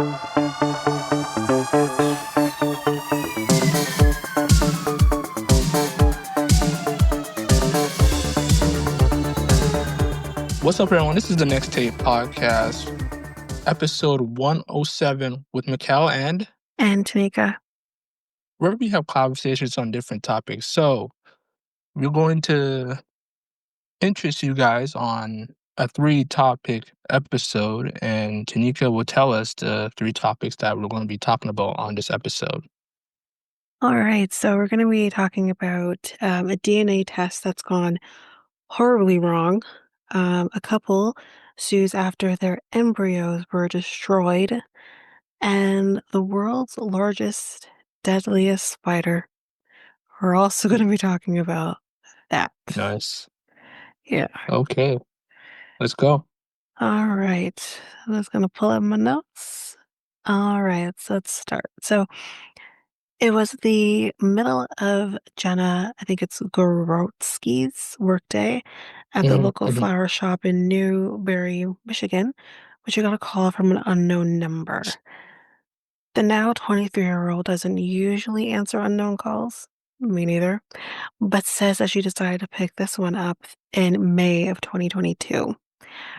What's up, everyone? This is the Next Tape podcast, episode 107 with Mikel and Tanyka. where we have conversations on different topics. So we're going to interest you guys on a 3-topic episode, and Tanyka will tell us the 3 topics that we're going to be talking about on this episode. All right, so we're going to be talking about a DNA test that's gone horribly wrong. A couple sues after their embryos were destroyed, and the world's largest, deadliest spider. We're also going to be talking about that. Nice. Yeah. Okay, let's go. All right. I'm just going to pull up my notes. All right, so let's start. So it was the middle of Jenna, I think it's Gorotsky's workday at the local Mhm. flower shop in Newberry, Michigan, when she got a call from an unknown number. The now 23-year-old doesn't usually answer unknown calls, me neither, but says that she decided to pick this one up in May of 2022.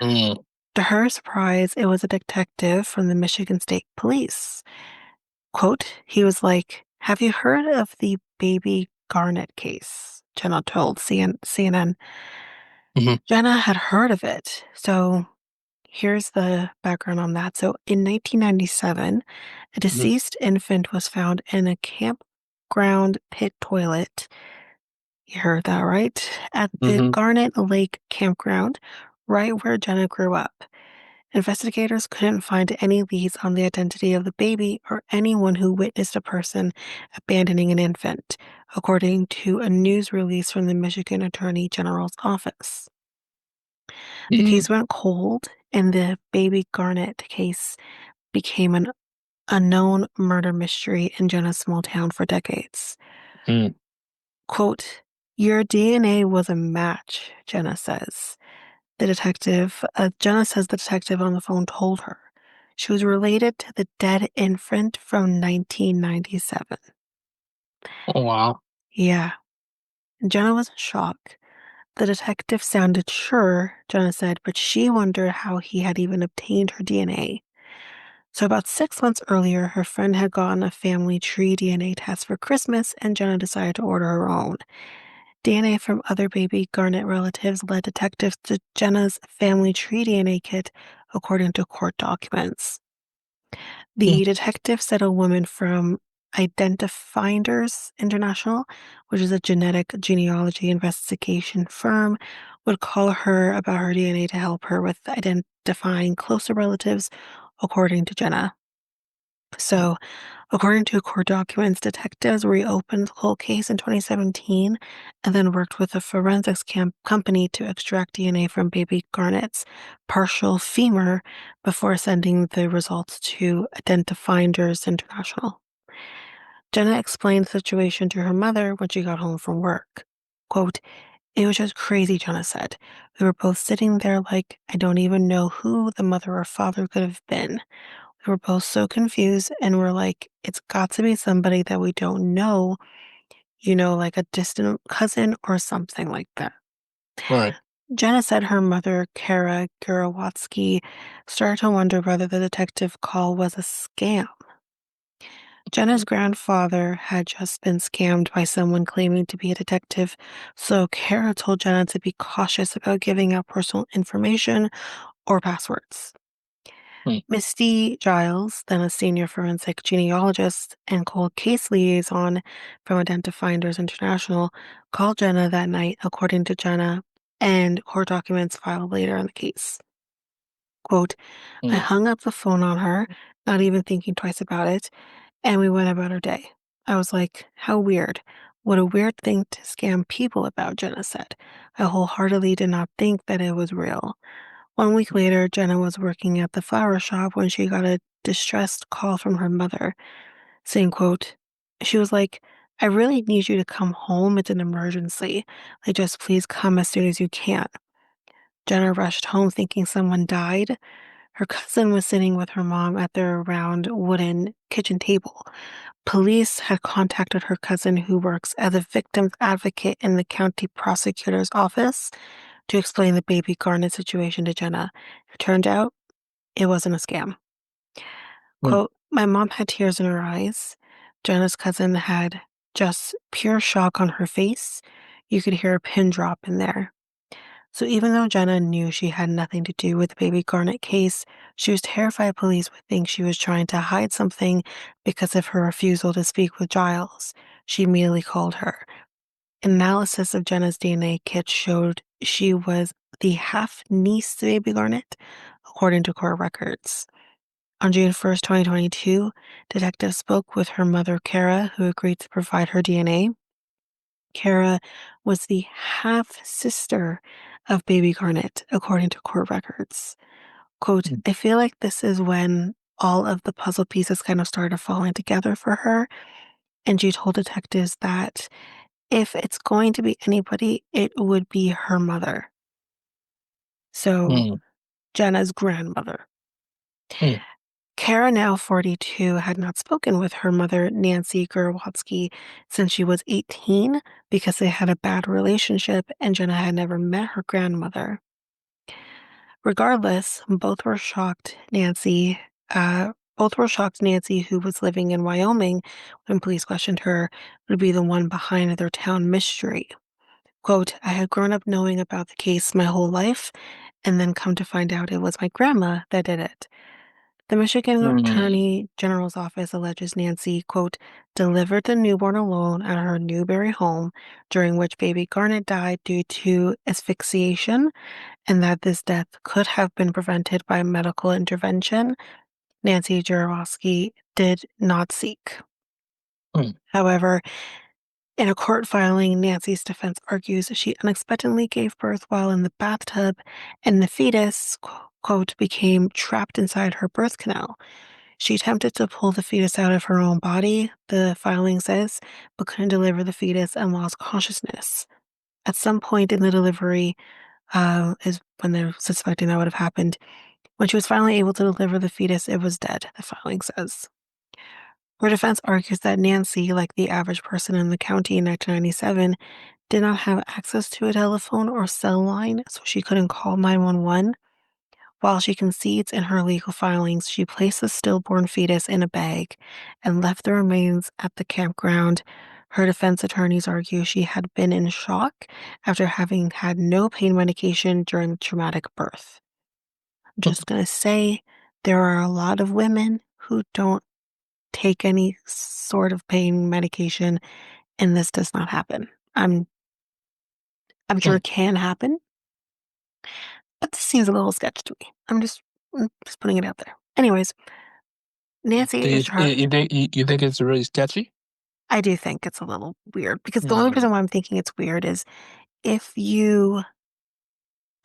Mm. To her surprise, it was a detective from the Michigan State Police. Quote, he was like, "Have you heard of the baby Garnet case?" Jenna told CNN. Mhm. Jenna had heard of it. So here's the background on that. So in 1997, a Mhm. deceased infant was found in a campground pit toilet. You heard that right? At the Mhm. Garnet Lake campground, right where Jenna grew up. Investigators couldn't find any leads on the identity of the baby or anyone who witnessed a person abandoning an infant, according to a news release from the Michigan Attorney General's office. The Mm. case went cold, and the baby Garnet case became an unknown murder mystery in Jenna's small town for decades. Mm. Quote, "Your DNA was a match," Jenna says. Jenna says the detective on the phone told her she was related to the dead infant from 1997. Oh, wow. Yeah. Jenna was in shock. The detective sounded sure, Jenna said, but she wondered how he had even obtained her DNA. So, about 6 months earlier, her friend had gotten a family tree DNA test for Christmas, and Jenna decided to order her own. DNA from other baby Garnet relatives led detectives to Jenna's family tree DNA kit, according to court documents. Mm. The detective said a woman from Identifinders International, which is a genetic genealogy investigation firm, would call her about her DNA to help her with identifying closer relatives, according to Jenna. So, according to court documents, detectives reopened the whole case in 2017 and then worked with a forensics company to extract DNA from baby Garnet's partial femur before sending the results to Identifinders International. Jenna explained the situation to her mother when she got home from work. Quote, "It was just crazy," Jenna said. "We were both sitting there like, I don't even know who the mother or father could have been. We were both so confused and we're like, it's got to be somebody that we don't know, like a distant cousin or something like that." Right. Jenna said her mother, Kara Gorowatsky, started to wonder whether the detective call was a scam. Jenna's grandfather had just been scammed by someone claiming to be a detective, so Kara told Jenna to be cautious about giving out personal information or passwords. Mm. Misty Giles, then a senior forensic genealogist and cold case liaison from Identifinders International, called Jenna that night, according to Jenna and court documents filed later in the case. Quote, "I Mm. hung up the phone on her, not even thinking twice about it, and we went about our day. I was like, how weird. What a weird thing to scam people about," Jenna said. "I wholeheartedly did not think that it was real." 1 week later, Jenna was working at the flower shop when she got a distressed call from her mother saying, quote, she was like, "I really need you to come home. It's an emergency. Like, just please come as soon as you can." Jenna rushed home thinking someone died. Her cousin was sitting with her mom at their round wooden kitchen table. Police had contacted her cousin, who works as a victim's advocate in the county prosecutor's office, to explain the baby Garnet situation to Jenna. It turned out it wasn't a scam. mm, Quote, my mom had tears in her eyes. Jenna's cousin had just pure shock on her face. You could hear a pin drop in there. So even though Jenna knew she had nothing to do with the baby Garnet case, she was terrified police would think she was trying to hide something because of her refusal to speak with Giles. She immediately called her. Analysis of Jenna's DNA kit showed she was the half niece to baby Garnet, according to court records. On June 1st, 2022, detectives spoke with her mother, Kara, who agreed to provide her DNA. Kara was the half sister of baby Garnet, according to court records. Quote, mm, I feel like this is when all of the puzzle pieces kind of started falling together for her. And she told detectives that if it's going to be anybody, it would be her mother. So, mm, Jenna's grandmother. mm, Kara, now 42, had not spoken with her mother, Nancy Gerwatsky, since she was 18 because they had a bad relationship and Jenna had never met her grandmother. Regardless, both were shocked Nancy, who was living in Wyoming when police questioned her, would be the one behind their town mystery. Quote, I had grown up knowing about the case my whole life, and then come to find out it was my grandma that did it. The Michigan mm, Attorney General's office alleges Nancy, quote, delivered the newborn alone at her Newberry home, during which baby Garnet died due to asphyxiation, and that this death could have been prevented by medical intervention Nancy Jaworski did not seek. mm, However, in a court filing, Nancy's defense argues she unexpectedly gave birth while in the bathtub, and the fetus, quote, became trapped inside her birth canal. She attempted to pull the fetus out of her own body, the filing says, but couldn't deliver the fetus and lost consciousness. At some point in the delivery, is when they're suspecting that would have happened. When she was finally able to deliver the fetus, it was dead, the filing says. Her defense argues that Nancy, like the average person in the county in 1997, did not have access to a telephone or cell line, so she couldn't call 911. While she concedes in her legal filings, she placed the stillborn fetus in a bag and left the remains at the campground. Her defense attorneys argue she had been in shock after having had no pain medication during the traumatic birth. I'm mm, just going to say there are a lot of women who don't take any sort of pain medication, and this does not happen. I'm I'm sure mm. it can happen, but this seems a little sketch to me. I'm just putting it out there. Anyways, Nancy Do is you, you char you think you think it's really sketchy? I do think it's a little weird because the only Mm, reason why I'm thinking it's weird is if you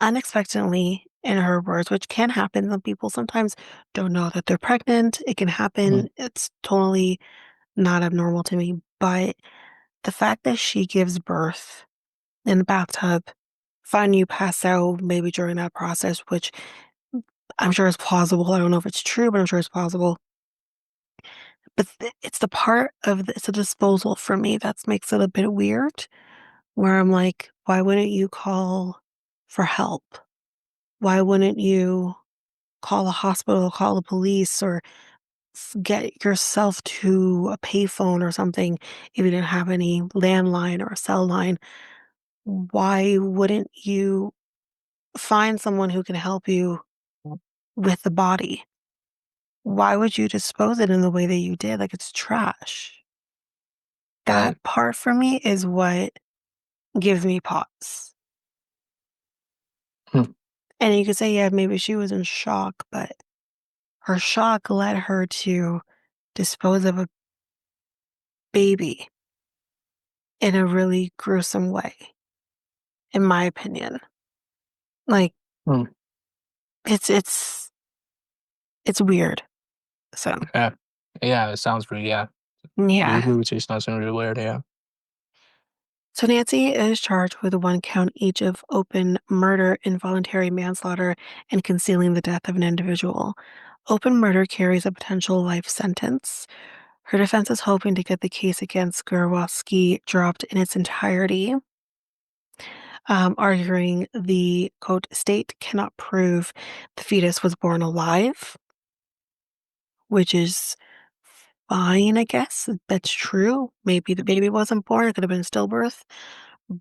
unexpectedly, in her words, which can happen, some people sometimes don't know that they're pregnant. It can mm, happen. It's totally not abnormal to me. But the fact that she gives birth in the bathtub, find you pass out maybe during that process, which I'm sure is plausible. I don't know if it's true, but I'm sure it's plausible. But it's the part of it's a disposal for me that makes it a bit weird, where I'm like, why wouldn't you call for help? Why wouldn't you call the hospital, call the police, or get yourself to a payphone or something if you didn't have any landline or a cell line? Why wouldn't you find someone who can help you with the body? Why would you dispose it in the way that you did? Like it's trash. right. That part for me is what gives me pause. Mm, And you could say, yeah, maybe she was in shock, but her shock led her to dispose of a baby in a really gruesome way, in my opinion. Like mm, it's weird. So yeah. Yeah, it sounds pretty, yeah. I yeah. agree with you, it sounds really weird, yeah. So Nancy is charged with one count each of open murder, involuntary manslaughter, and concealing the death of an individual. Open murder carries a potential life sentence. Her defense is hoping to get the case against Gurwowski dropped in its entirety, arguing the quote state cannot prove the fetus was born alive, which is fine, I guess. That's true. Maybe the baby wasn't born, it could have been stillbirth,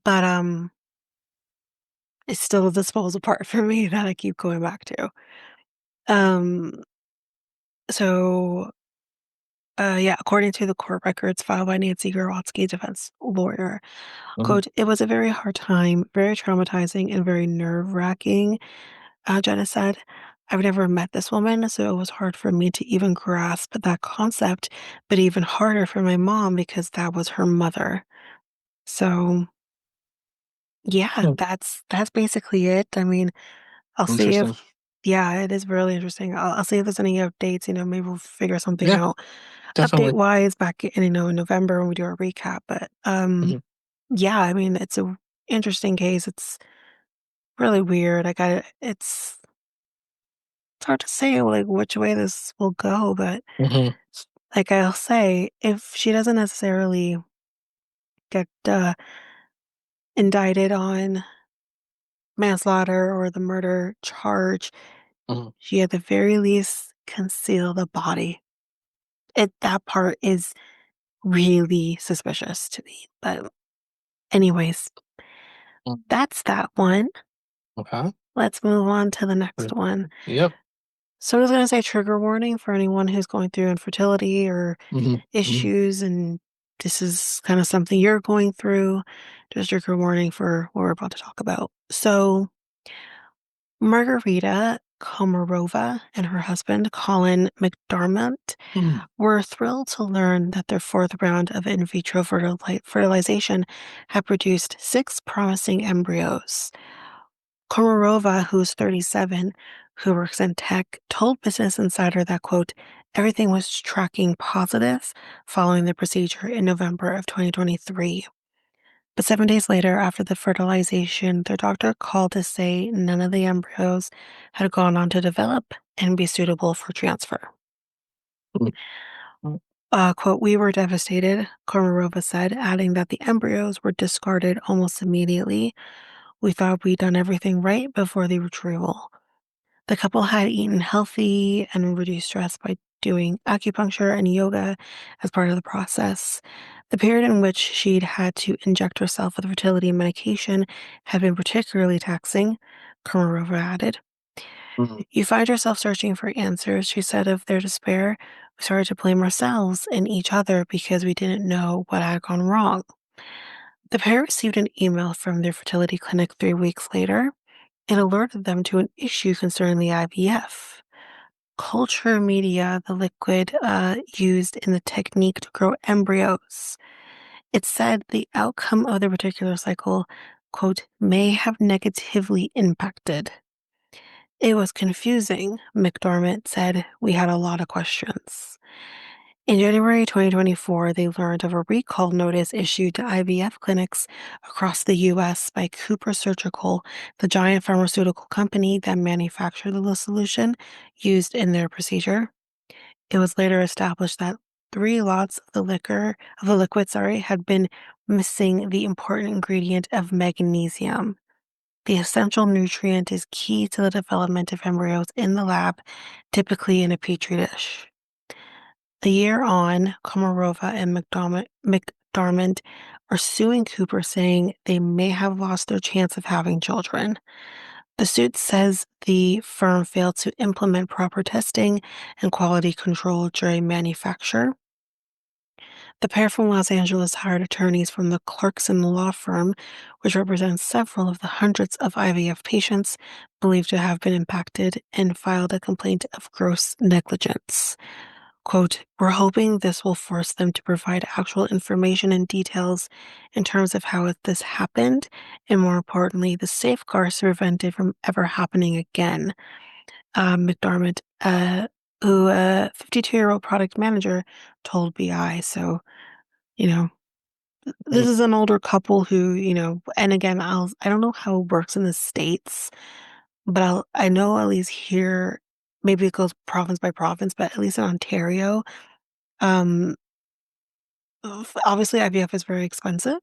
but it's still a disposal part for me that I keep going back to. Um, so yeah, according to the court records filed by Nancy Gurwowski, defense lawyer, Mhm. quote, it was a very hard time, very traumatizing and very nerve-wracking, Jenna said. I've never met this woman, so it was hard for me to even grasp that concept, but even harder for my mom because that was her mother. So yeah, Hmm. that's basically it. I mean, I'll see if Interesting. yeah, it is really interesting. I'll see if there's any updates, maybe we'll figure something Yeah, out definitely. update-wise back in November when we do our recap, but, Mhm. yeah, I mean, it's a interesting case. It's really weird. It's hard to say, like, which way this will go, but, Mhm. like I'll say, if she doesn't necessarily get, indicted on manslaughter or the murder charge, Mhm. she at the very least conceal the body. That part is really suspicious to me, but anyways, Mm. that's that one. Okay. Let's move on to the next Good. one. Yep. So I was going to say trigger warning for anyone who's going through infertility or Mhm. Mhm. issues, and this is kind of something you're going through. Just trigger warning for what we're about to talk about. So Margarita Komarova and her husband, Colin McDermott, Mhm. were thrilled to learn that their fourth round of in vitro fertilization had produced six promising embryos. Komarova, who's 37, who works in tech, told Business Insider that, quote, everything was tracking positive following the procedure in November of 2023. But 7 days later, after the fertilization, their doctor called to say none of the embryos had gone on to develop and be suitable for transfer. Mhm. Mhm. Quote, we were devastated, Komarova said, adding that the embryos were discarded almost immediately. We thought we'd done everything right before the retrieval. The couple had eaten healthy and reduced stress by doing acupuncture and yoga as part of the process. The period in which she'd had to inject herself with fertility medication had been particularly taxing, Komarova added. Mhm. You find yourself searching for answers, she said of their despair. We started to blame ourselves and each other because we didn't know what had gone wrong. The pair received an email from their fertility clinic 3 weeks later. It alerted them to an issue concerning the IVF. Culture media, the liquid used in the technique to grow embryos. It said the outcome of the particular cycle, quote, may have negatively impacted. It was confusing, McDermott said. We had a lot of questions. In January 2024, they learned of a recall notice issued to IVF clinics across the US by Cooper Surgical, the giant pharmaceutical company that manufactured the solution used in their procedure. It was later established that 3 lots of the liquid, had been missing the important ingredient of magnesium. The essential nutrient is key to the development of embryos in the lab, typically in a petri dish. A year on, Komarova and McDormand are suing Cooper, saying they may have lost their chance of having children. The suit says the firm failed to implement proper testing and quality control during manufacture. The pair from Los Angeles hired attorneys from the Clarkson law firm, which represents several of the hundreds of IVF patients believed to have been impacted, and filed a complaint of gross negligence. Quote, we're hoping this will force them to provide actual information and details in terms of how this happened, and more importantly, the safeguards to prevent it from ever happening again. McDermott, who a 52-year-old product manager, told BI. So, you know, This is an older couple who, and again, I don't know how it works in the States, but I know at least here, maybe it goes province by province, but at least in Ontario, um, obviously IVF is very expensive.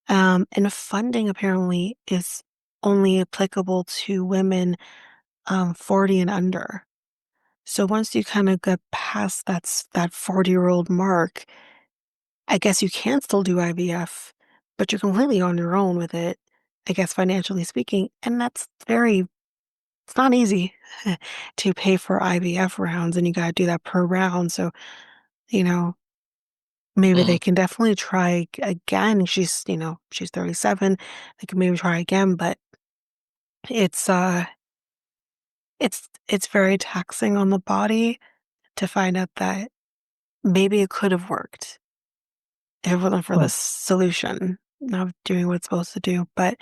And funding apparently is only applicable to women 40 and under. So once you kind of get past that 40-year-old mark, I guess you can still do IVF, but you're completely on your own with it, I guess financially speaking. And it's not easy to pay for IVF rounds and you got to do that per round. So, you know, maybe Mm, they can definitely try again. She's 37. They can maybe try again, but it's it's very taxing on the body to find out that maybe it could have worked if it wasn't for mm, this solution not doing what it's supposed to do. But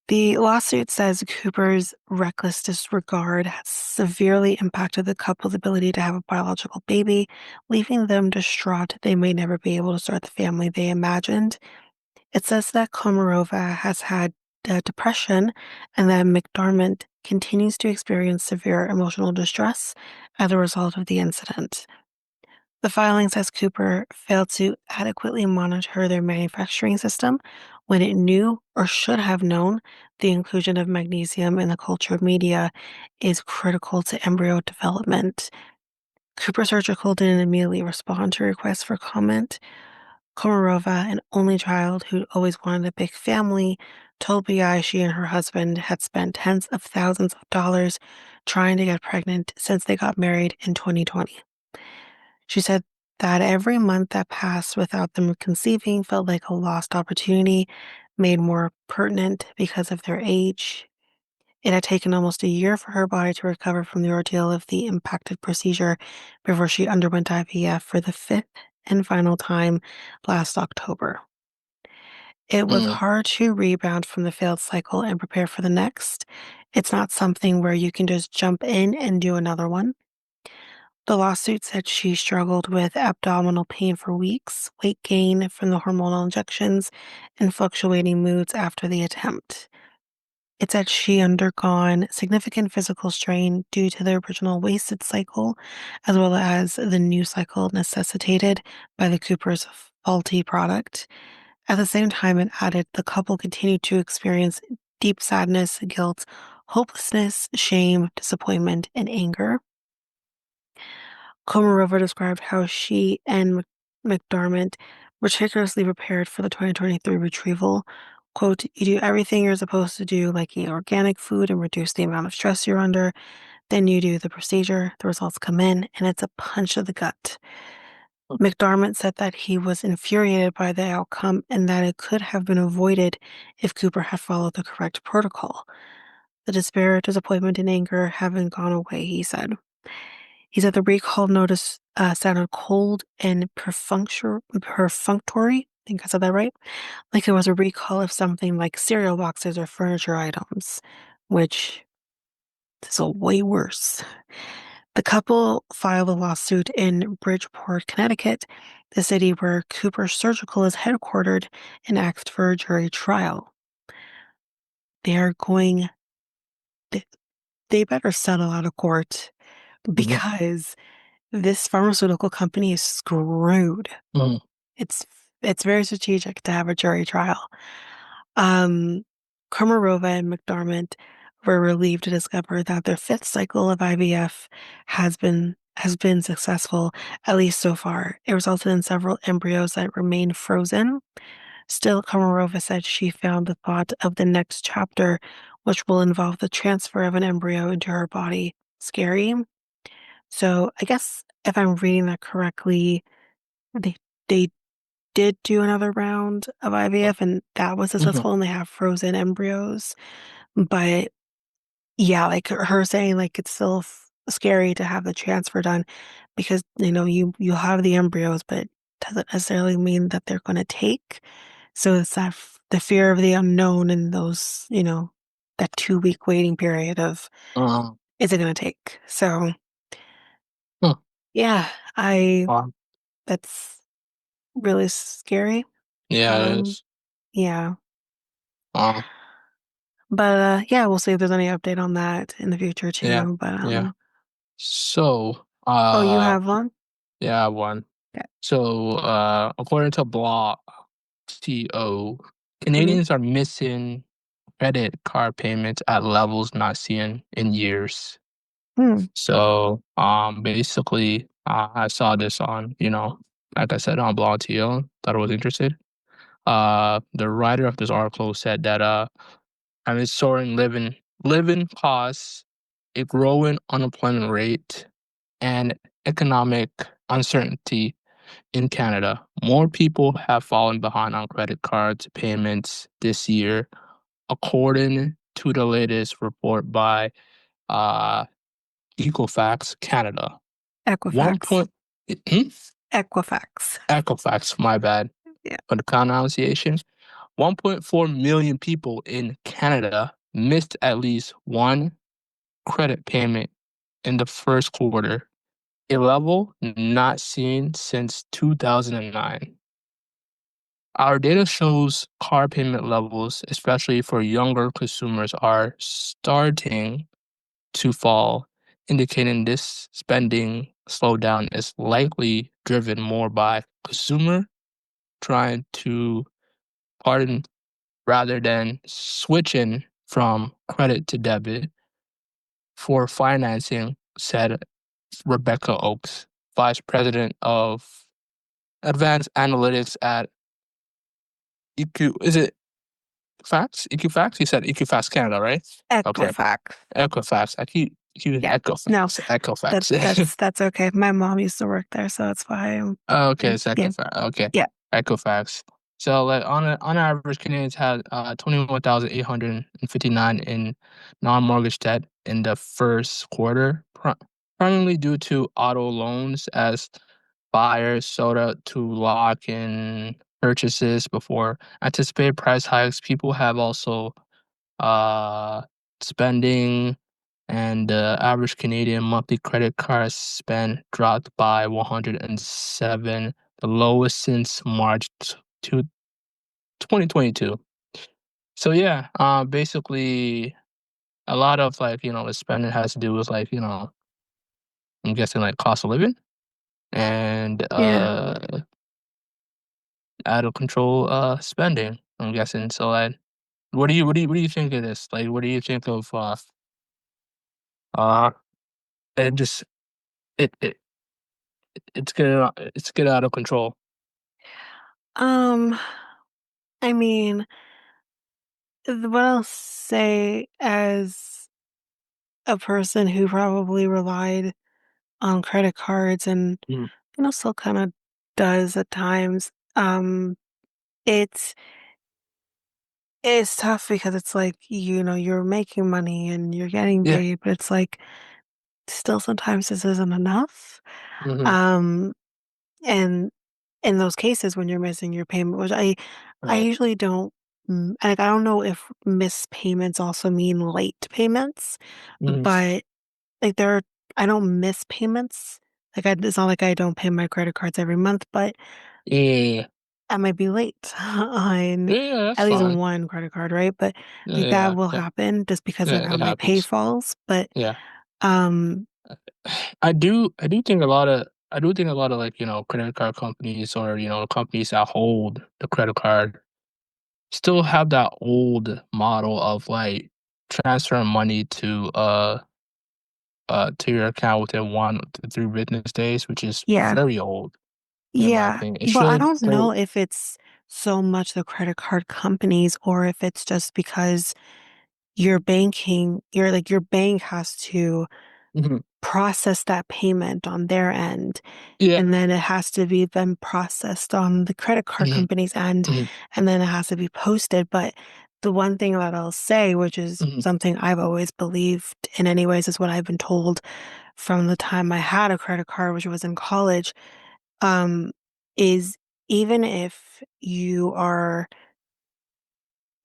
the lawsuit says Cooper's reckless disregard has severely impacted the couple's ability to have a biological baby, leaving them distraught they may never be able to start the family they imagined. It says that Komarova has had depression and that McDormand continues to experience severe emotional distress as a result of the incident. The filing says Cooper failed to adequately monitor their manufacturing system when it knew or should have known the inclusion of magnesium in the cultured media is critical to embryo development. Cooper Surgical didn't immediately respond to requests for comment. Komarova, an only child who'd always wanted a big family, told BI she and her husband had spent tens of thousands of dollars trying to get pregnant since they got married in 2020. She said that every month that passed without them conceiving felt like a lost opportunity, made more pertinent because of their age. It had taken almost a year for her body to recover from the ordeal of the impacted procedure before she underwent IVF for the fifth and final time last October. It was mm, hard to rebound from the failed cycle and prepare for the next. It's not something where you can just jump in and do another one. The lawsuit said she struggled with abdominal pain for weeks, weight gain from the hormonal injections, and fluctuating moods after the attempt. It said she undergone significant physical strain due to the original wasted cycle, as well as the new cycle necessitated by the Cooper's faulty product. At the same time, it added the couple continued to experience deep sadness, guilt, hopelessness, shame, disappointment, and anger. Komarova described how she and McDormand meticulously prepared for the 2023 retrieval. Quote, you do everything you're supposed to do, like eat organic food and reduce the amount of stress you're under. Then you do the procedure, the results come in, and it's a punch to the gut. McDormand said that he was infuriated by the outcome and that it could have been avoided if Cooper had followed the correct protocol. The despair, disappointment, and anger haven't gone away, he said. He said the recall notice sounded cold and perfunctory. I think I said that right. Like it was a recall of something like cereal boxes or furniture items, which is a way worse. The couple filed a lawsuit in Bridgeport, Connecticut, the city where Cooper Surgical is headquartered, and asked for a jury trial. They are going, they they better settle out of court mhm, because this pharmaceutical company is screwed. mhm, It's it's very strategic to have a jury trial. Um, Komarova and McDormand were relieved to discover that their fifth cycle of IVF has been successful, at least so far. It resulted in several embryos that remain frozen. Still, Komarova said she found the thought of the next chapter, which will involve the transfer of an embryo into her body, scary. So I guess if I'm reading that correctly, they they did do another round of IVF and that was mhm, successful and they have frozen embryos. But yeah, like her saying like it's still scary to have the transfer done because you have the embryos, but doesn't necessarily mean that they're going to take. So it's the fear of the unknown and those that 2 week waiting period of uh, is it going to take? So huh, yeah, I wow, that's really scary. Yeah, it Um, is. yeah. Uh, But yeah, we'll see if there's any update on that in the future yeah, too. But yeah. So, oh, you have one? yeah, one. Okay. So, according to Blog TO, Mm-hmm. Canadians are missing credit card payments at levels not seen in years. Hmm. So, basically, I saw this on, like I said, on Blog TO, thought I was interested. The writer of this article said that, amid soaring living costs, a growing unemployment rate, and economic uncertainty in Canada, more people have fallen behind on credit cards payments this year, according to the latest report by uh, Equifax Canada. One Equifax. point, hmm? Equifax. Equifax, my bad Yeah. for the pronunciation. 1.4 million people in Canada missed at least one credit payment in the first quarter, a level not seen since 2009. Our data shows car payment levels, especially for younger consumers, are starting to fall, indicating this spending slowdown is likely driven more by consumer trying to pardon rather than switching from credit to debit for financing, said Rebecca Oakes, vice president of advanced analytics at EQ. Is it Fax? Equifax? He said Equifax Canada, right? Okay. Equifax. Equifax. I keep Yeah. No, Equifax. that Equifax. that's okay. My mom used to work there, so that's why Oh, okay, it's yeah. Equifax. Okay. Yeah. Equifax. So like on average, Canadians had 21,859 in non-mortgage debt in the first quarter, primarily due to auto loans as buyers sought out to lock in purchases before anticipated price hikes. People have also uh, spending, and the average Canadian monthly credit card spend dropped by 107, the lowest since March to 2022. So yeah, basically a lot of like the spending has to do with like I'm guessing like cost of living and Yeah. out of control spending. I'm guessing. So like, what do you think of this? Like, what do you think of uh it just it it it's getting out of control. Um, I mean, what I'll say as a person who probably relied on credit cards and Mhm. still kind of does at times. It's it's tough because it's like, you're making money and you're getting Yeah. paid, but it's like still sometimes this isn't enough. Mhm. Um, and in those cases when you're missing your payment, which I Right. usually don't like, I don't know if missed payments also mean late payments, Mhm. but like I don't miss payments. Like it's not like I don't pay my credit cards every month, but Yeah. I might be late on Yeah, that's at least fine. one credit card, right? But Yeah, like that yeah, will yeah. happen just because of Yeah, how it my pay happens. falls. But Yeah. um I do think a lot of like, credit card companies or, companies that hold the credit card still have that old model of like transferring money to your account within 1 to 3 business days, which is yeah. very old in my Yeah. opinion. It But I should don't know go. if it's so much the credit card companies or if it's just because your bank has to Mhm. process that payment on their end, Yeah. and then it has to be then processed on the credit card Mhm. company's end, Mhm. and then it has to be posted. But the one thing that I'll say, which is Mhm. something I've always believed in anyways, is what I've been told from the time I had a credit card, which was in college, um, is even if you are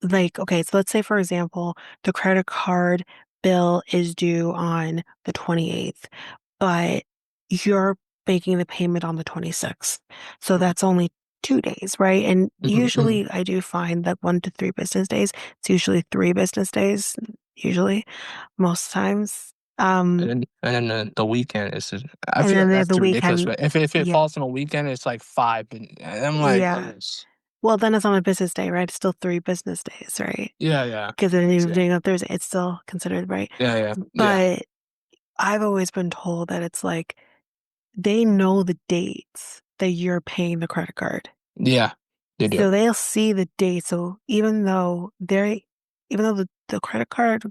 like, okay, so let's say, for example, the credit card bill is due on the 28th, but you're making the payment on the 26th. So Mhm. that's only 2 days, right? And Mhm, mhm. usually I do find that 1 to 3 business days. It's usually 3 business days, usually, most times. And then the weekend is just I And feel then like there's that's the too ridiculous, weekend. but if it Yeah. falls on a weekend, it's like 5, and I'm like, Yeah. Well, then it's on a business day, right? It's still 3 business days, right? yeah, yeah. Because then you're Yeah. doing on Thursday, it's still considered, right? Yeah, yeah, yeah. But I've always been told that it's like they know the dates that you're paying the credit card. Yeah, they do. So they'll see the date. So even though the credit card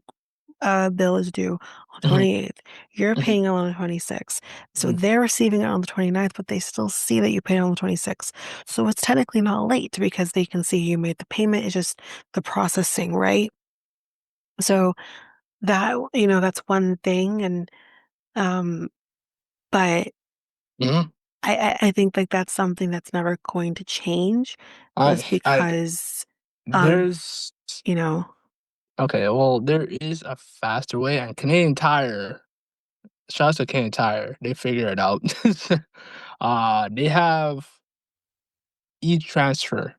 bill is due on the Mhm, 28th, you're mhm, paying it on the 26th. So mhm. they're receiving it on the 29th, but they still see that you paid on the 26th. So it's technically not late because they can see you made the payment. It's just the processing, right? So that's one thing. And um, but Mhm. I think like that's something that's never going to change just I because of, there's you know, okay, well, there is a faster way, and Canadian Tire, shouts to Canadian Tire, they figure it out. They have e-transfer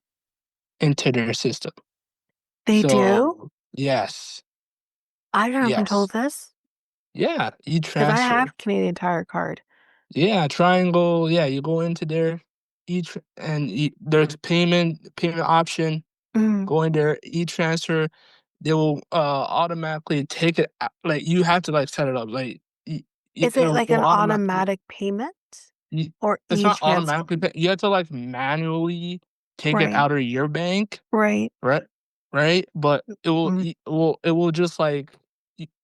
into their system. they do. So, yes, I've never been told yes. this Yeah, because I e-transfer. have Canadian Tire card. Yeah, triangle, yeah, you go into there, there's payment option, Mhm. go in there, e-transfer, they will, automatically take it ou like, you have to, like, set it up, like, Is it it like will an automatically automatic payment y or it's not e-trans? automatically you have to, like, manually take it Right, out of your bank, right. right? Right? But Mhm, it will just, like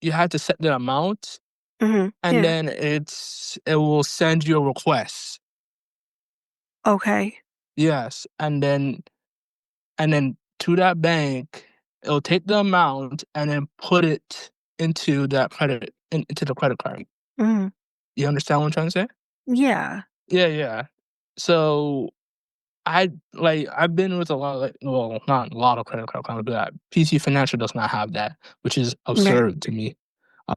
you have to set the amount, mhm, and yeah, then it will send you a request. okay, Yes, and then to that bank, it'll take the amount and then put it into the credit card. mhm, You understand what I'm trying to say? yeah, Yeah, yeah. So I've been with a lot of well, not a lot of credit card companies, but PC Financial does not have that, which is right. absurd to me.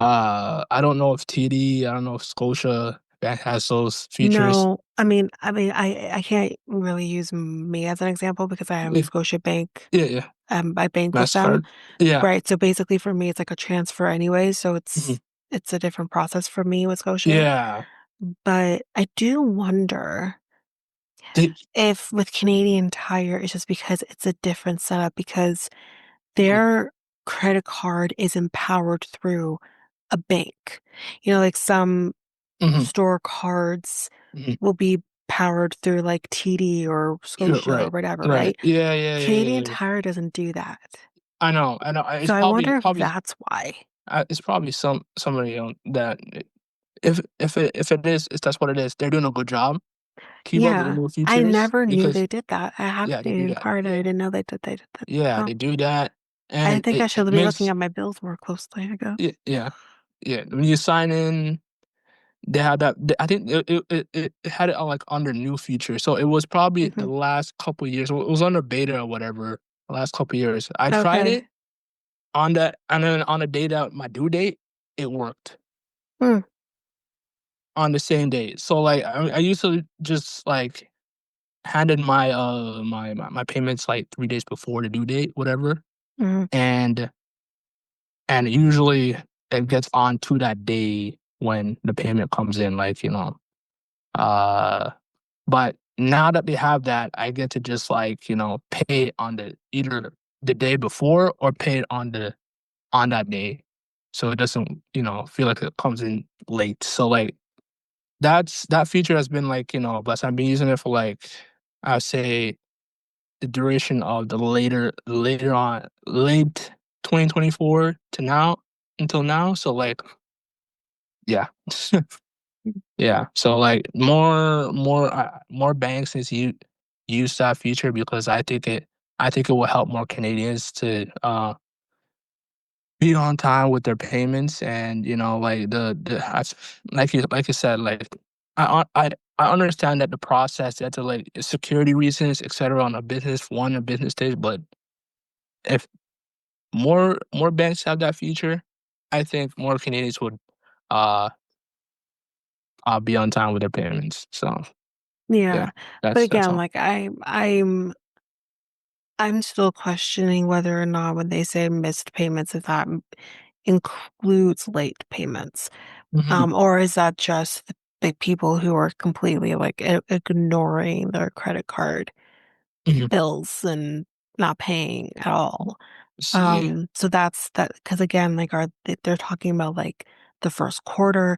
I don't know if TD, I don't know if Scotia Bank has those features. No, I can't really use me as an example because I have Yeah, Scotiabank. yeah, yeah. I bank with them, Mastercard. Yeah. right? So basically, for me, it's like a transfer anyway. So Mhm. it's a different process for me with Scotia. Yeah. But I do wonder They, if with Canadian Tire, it's just because it's a different setup because mhm, their credit card is empowered through a bank. Like some mhm, store cards mhm. will be powered through like TD or Yeah, Scotia or right, whatever, right. right? Yeah, yeah, yeah, yeah, Canadian yeah. Tire doesn't do that. I know. So I wonder if that's why. It's probably somebody that if it is, if that's what it is, they're doing a good job. Keep up with the Yeah. new I features never knew because they did that. I have yeah, they do Canadian that. card and I Yeah, didn't know they did that. yeah, Oh, they do that, I and think I should it be looking makes at my bills more closely, I guess. yeah, yeah, yeah. When you sign in, they had that. I think it had it on like under new features. So it was probably the Hmm. last couple of years. It was under beta or whatever. The last couple of years, I tried Okay. it on that, and then on the day that my due date, it worked Hmm. on the same day. So like I used to just like handed my payments like 3 days before the due date, whatever, Hmm. and usually it gets on to that day when the payment comes in, like uh but now that they have that, I get to just like pay on the either the day before or pay it on that day, so it doesn't feel like it comes in late. So like that feature has been like blessed. I've been using it for like I'd say the duration of the later on late 2024 to now until now. So like yeah. Yeah. So like more banks needs to use that feature because I think it will help more Canadians to be on time with their payments, and like like you said, like I understand that the process had to like security reasons, etc. on a business stage, but if more banks have that feature, I think more Canadians would uh be on time with their payments. So Yeah. Yeah, But that's again, all. like I'm still questioning whether or not when they say missed payments, if that includes late payments. Mhm, Or is that just the people who are completely like ignoring their credit card mhm. bills and not paying at all? See, So that's that because again, like they're talking about like the first quarter.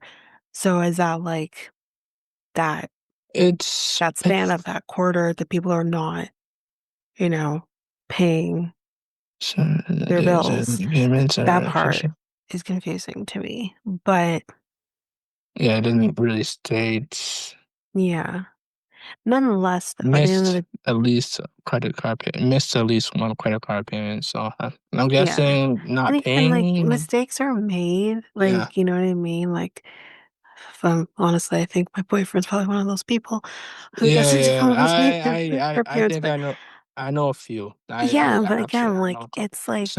So is that like that it's that span of that quarter that people are not, you know, paying so their there's bills? agreements That or part is confusing to me. But yeah, it didn't really state yeah, nonetheless, though, at the end of missed the at least credit card pay missed at least one credit card payment. So I'm yeah. guessing And not again, like paying. mistakes are made, Yeah, like, you know what I mean? Like, if honestly, I think my boyfriend's probably one of those people who gets yeah, into yeah. some of those I repairs. think But I know a few. yeah, but I'm sure again, I know like a couple. it's like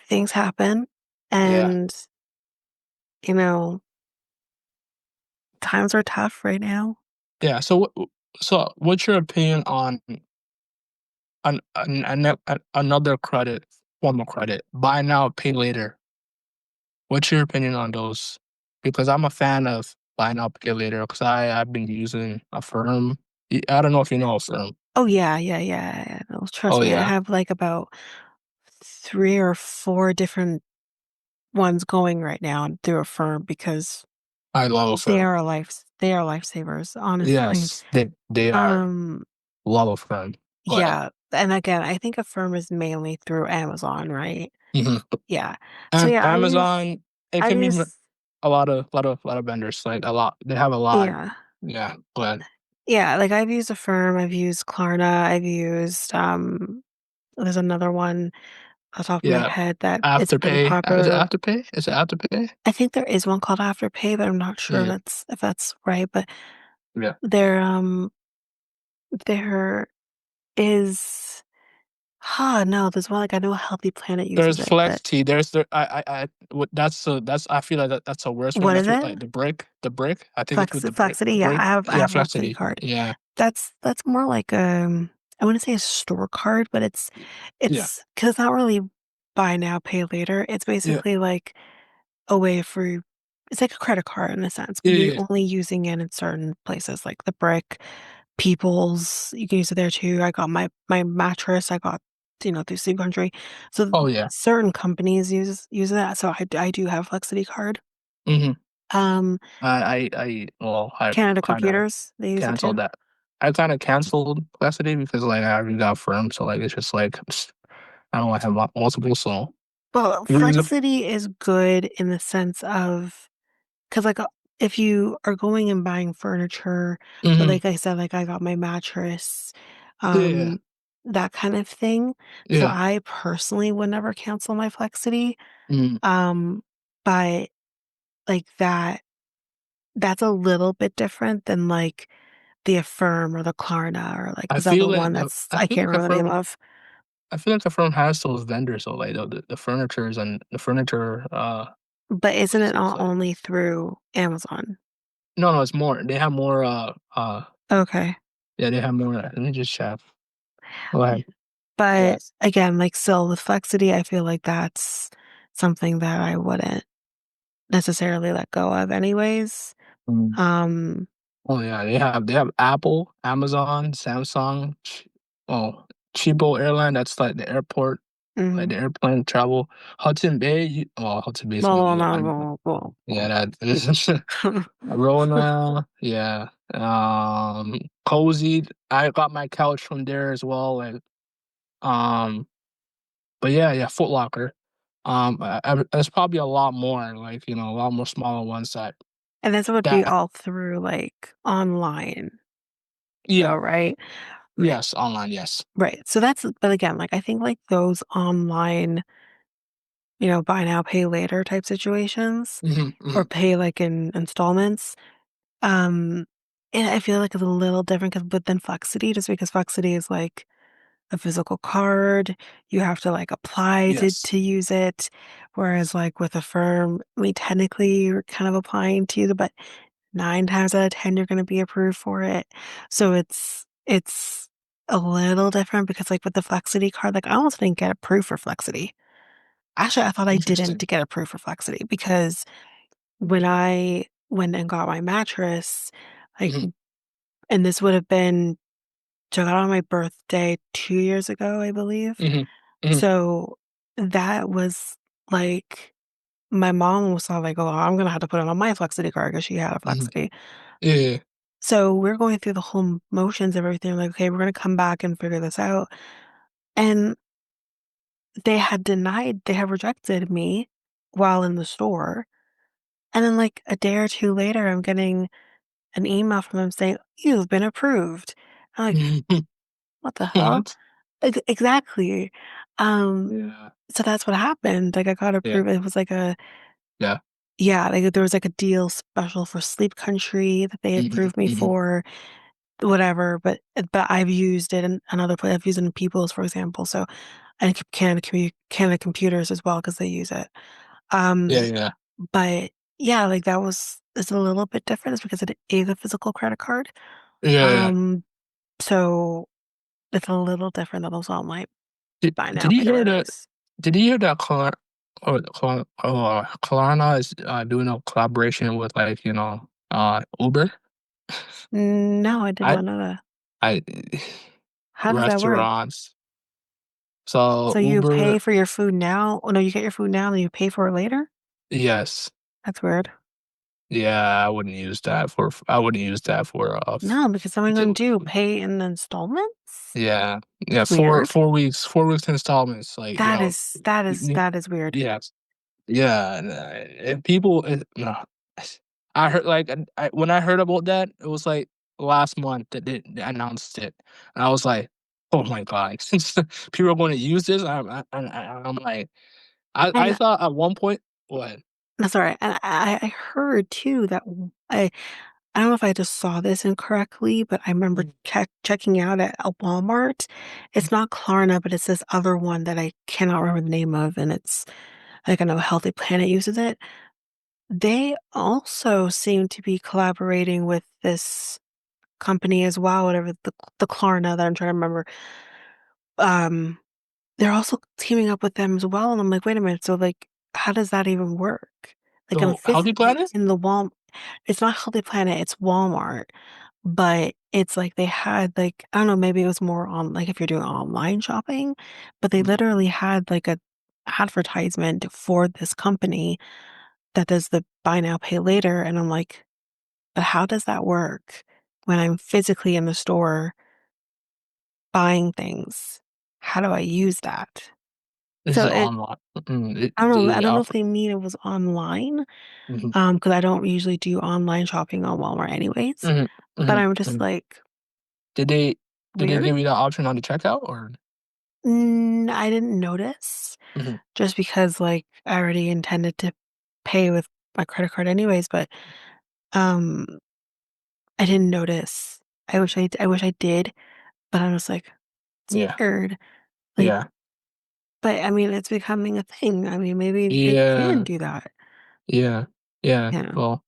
things happen Yeah, and, you know, times are tough right now. yeah. So what's your opinion on another credit form of credit? Buy now, pay later. What's your opinion on those? Because I'm a fan of buy now, pay later. Because I've been using a firm. I don't know if you know a firm. Oh yeah, yeah, yeah, yeah. No, trust Oh me, I yeah, have like about 3 or 4 different ones going right now through a firm because I love a firm. they are lifesavers, honestly. Yes, they are Um, love a firm. Go ahead. yeah, and again, I think Affirm is mainly through Amazon, right? Mhm. Yeah. So, And yeah, Amazon, it I've can be used a lot of vendors. Like a lot, they have a lot. yeah. Yeah, but Yeah, like, I've used Affirm, I've used Klarna, I've used, there's another one off the top of my yeah, head that is pretty Afterpay. Is it popular. Afterpay? Is it Afterpay? I think there is one called Afterpay, but I'm not sure Yeah, if that's right, but yeah. there, there is no, there's one, like, I know Healthy Planet There's uses it, but Flexi. There's the that's I feel like that's a worse one. what is That's with it? like the brick. The brick. I think it's with the brick. Flexity? Yeah, Brick. I Yeah, have a Flexity Flexity. card. Yeah. That's more like, I wanna say a store card, but Yeah. because it's not really buy now, pay later. It's Yeah. basically like a way for it's like a credit card in a sense, but Yeah. you're Yeah. only using it in certain places like the Brick, People's, you can use it there too. I got my mattress, I got, through Sleep Country. So, Oh yeah. certain companies use that, so I do have Flexity card. Hmm. Um, I Canada kind of Computers, they use it canceled too. that. I kind of canceled Flexity because like I already got firm, so like it's just like I don't want to have multiple. So Well, you use it. Flexity is good in the sense of 'cause, like, if you are going and buying furniture, so Hmm. like I said, like, I got my mattress, Yeah. um, that kind of thing. So Yeah. I personally would never cancel my Flexity, Mm. um, but, like, that's a little bit different than, like, the Affirm or the Klarna or, like, I this feel other like one the that's I I feel can't like the remember the name firm of. I feel like the firm has those vendors, so like the furnitures and the furniture. But isn't it It's not like only through Amazon? no, no, it's more. They have more. Okay. Yeah, they have more. Let me just check. Go ahead. But, Yes. again, like, still with Flexity, I feel like that's something that I wouldn't necessarily let go of anyways. Mm. Um, Oh yeah, they have Apple, Amazon, Samsung. Oh, Chibo Airline. That's like the airport, like mhm. the airplane travel. Hudson Bay. Hudson Bay is Blah, one blah, you. blah, blah, blah, Yeah, blah. that. Rona, yeah. Cozy. I got my couch from there as well. Like, um, but yeah, yeah, Foot Locker. There's probably a lot more, like a lot more smaller ones And this would be that. all through, like, online Yeah, though, right? Right, yes, online, yes. right. So that's but again, like, I think, like, those online, buy now, pay later type situations Hmm. or Hmm. pay, like, in installments, um, and I feel like it's a little different 'cause but then Flexity, just because Flexity is, like, a physical card, you have to, like, apply to Yes. use it, whereas, like, with a firm, I mean, technically, you're kind of applying to use it, but 9 times out of 10 you're gonna be approved for it. So it's a little different because, like, with the Flexity card, like, I almost didn't get approved for Flexity. Actually, I thought I didn't Interesting. get approved for Flexity because when I went and got my mattress, like, Mhm, and this would have been so I got on my birthday 2 years ago, I believe. mhm, mhm, So that was like my mom was all like, "Oh, I'm gonna have to put it on my Flexity card," because she had a mhm. Flexity. Yeah, yeah. So we're going through the whole motions of everything, like, "Okay, we're gonna come back and figure this out." And they had rejected me while in the store. And then, like, a day or 2 later, I'm getting an email from them saying, "You've been approved." I'm like, Mhm. "What the hell?" What? Exactly. Um, Yeah, so that's what happened. Like, I got yeah, approved. It was like a yeah. yeah, like, there was, like, a deal special for Sleep Country that they Mhm, approved me mhm. for, whatever, but I've used it in another place. I've used it in People's, for example, so and Canada Computers as well because they use it. Yeah, Um, yeah. but yeah, like, that was it's a little bit different. It's because it is a physical credit card. Yeah, yeah. Um, so it's a little different than those online buy Did now, you pay hear that later's. Klarna is, doing a collaboration with, like, Uber? No, I did I not know that. I How does that work? restaurants. So So you Uber pay for your food now? Oh, no, you get your food now, and then you pay for it later? yes. That's weird. Yeah, I wouldn't use that for, No, because what am I gonna to do? Pay in installments? yeah, yeah, That's weird. 4 weeks installments, like, That is weird. yes. Yeah, and people, no. I heard, like, when I heard about that, it was, like, last month that they announced it, and I was like, "Oh my god, since people are gonna use this," I'm like I And thought at one point what? that's alright, and I heard too that I don't know if I just saw this incorrectly, but I remember Mm, checking out at a Walmart. mm, It's not Klarna, but it's this other one that I cannot remember the name of, and it's like, I know Healthy Planet uses it. They also seem to be collaborating with this company as well, whatever the Klarna that I'm trying to remember. Um, they're also teaming up with them as well, and I'm like, "Wait a minute, so, like, how does that even work?" Like, I'm so Healthy physically Planet? in the Wal it's not Healthy Planet, it's Walmart, but it's like they had, like I don't know, maybe it was more on like, if you're doing online shopping, but they Mhm. literally had, like, a advertisement for this company that does the buy now, pay later, and I'm like, "But how does that work when I'm physically in the store buying things? How do I use that?" This So is online. Mm, I don't know. I they don't know if offer they mean it was online, mhm, because I don't usually do online shopping on Walmart anyways, mhm, but mhm, I'm just mhm. like, Did they did they "Weird?" give you that option on the checkout or I didn't notice mhm, just because, like, I already intended to pay with my credit card anyways, but, um, I didn't notice. I wish I did, but I was like, "It's yeah, weird." Like, yeah, but, I mean, it's becoming a thing. I mean, maybe they can yeah, do that. yeah, yeah, Yeah. well,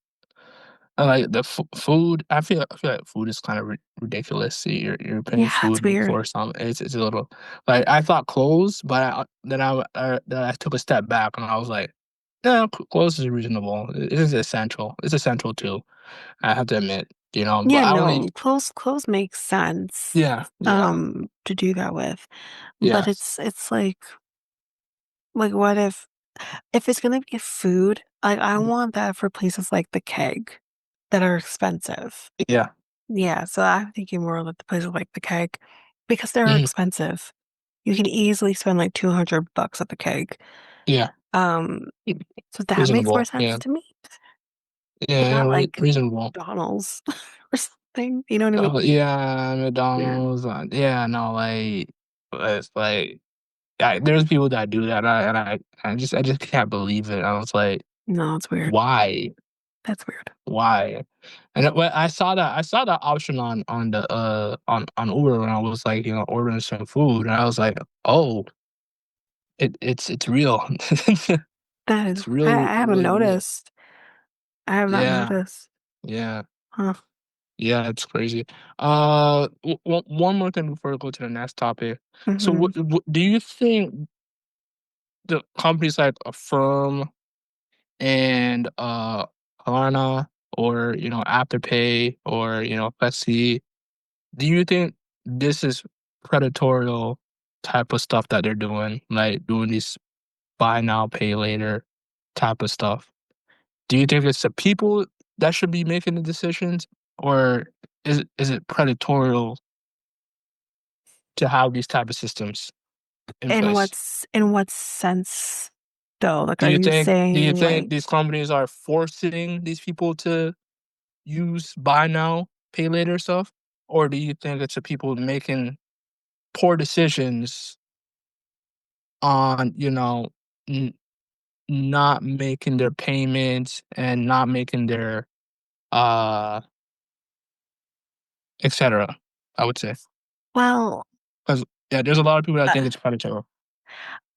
I like the food. I feel like food is kind of ridiculous. You're paying Yeah, it's food weird. for some. It's a little like I thought clothes, but then I took a step back and I was like, yeah, clothes is reasonable. It is essential. It's essential too. I have to admit, but Yeah, I no, only clothes make sense, yeah, yeah, to do that with, but yes, it's what if it's gonna be food, I mhm, want that for places like the Keg that are expensive. yeah, Yeah, so I'm thinking more like the places like the Keg because they're mhm, expensive. You can easily spend like $200 at the Keg. yeah, Um, so that makes more reasonable. sense Yeah, to me, yeah, not like reasonable. McDonald's or something, you know what I mean? Oh yeah, Yeah. McDonald's. Yeah, no, like it's like there's people that do that, I just can't believe it. I was like, No, it's weird. why, That's weird. why? And when I saw that option on the on Uber when I was like ordering some food, and I was like, oh, it's real. That is It's really I haven't really real. noticed. I have not Yeah. noticed. Yeah. Huh. Yeah, it's crazy. One more thing before we go to the next topic. So, Mhm. what do you think the companies like Affirm and Klarna or Afterpay or Plessy, do you think this is predatorial type of stuff that they're doing, like doing these buy now, pay later type of stuff? Do you think it's the people that should be making the decisions, or is it predatorial to have these type of systems in place? In what sense, though? Like, Do are you you think do you saying, think like, these companies are forcing these people to use buy now, pay later stuff? Or do you think it's the people making poor decisions on, n not making their payments and not making their, uh, et cetera, I would say. well, 'Cause, yeah, there's a lot of people that uh, think it's predatory.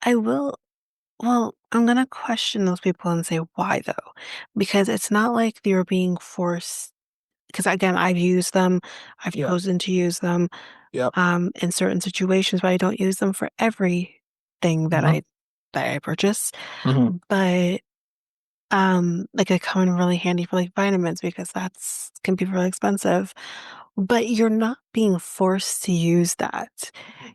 I will well, I'm gonna question those people and say, "Why, though?" Because it's not like you're being forced. Because again, I've used them, I've Yeah. chosen to use them, Yep. in certain situations, but I don't use them for everything Mhm. that I purchase. Mhm. But, like, they come in really handy for, like, vitamins because that's can be really expensive. But you're not being forced to use that.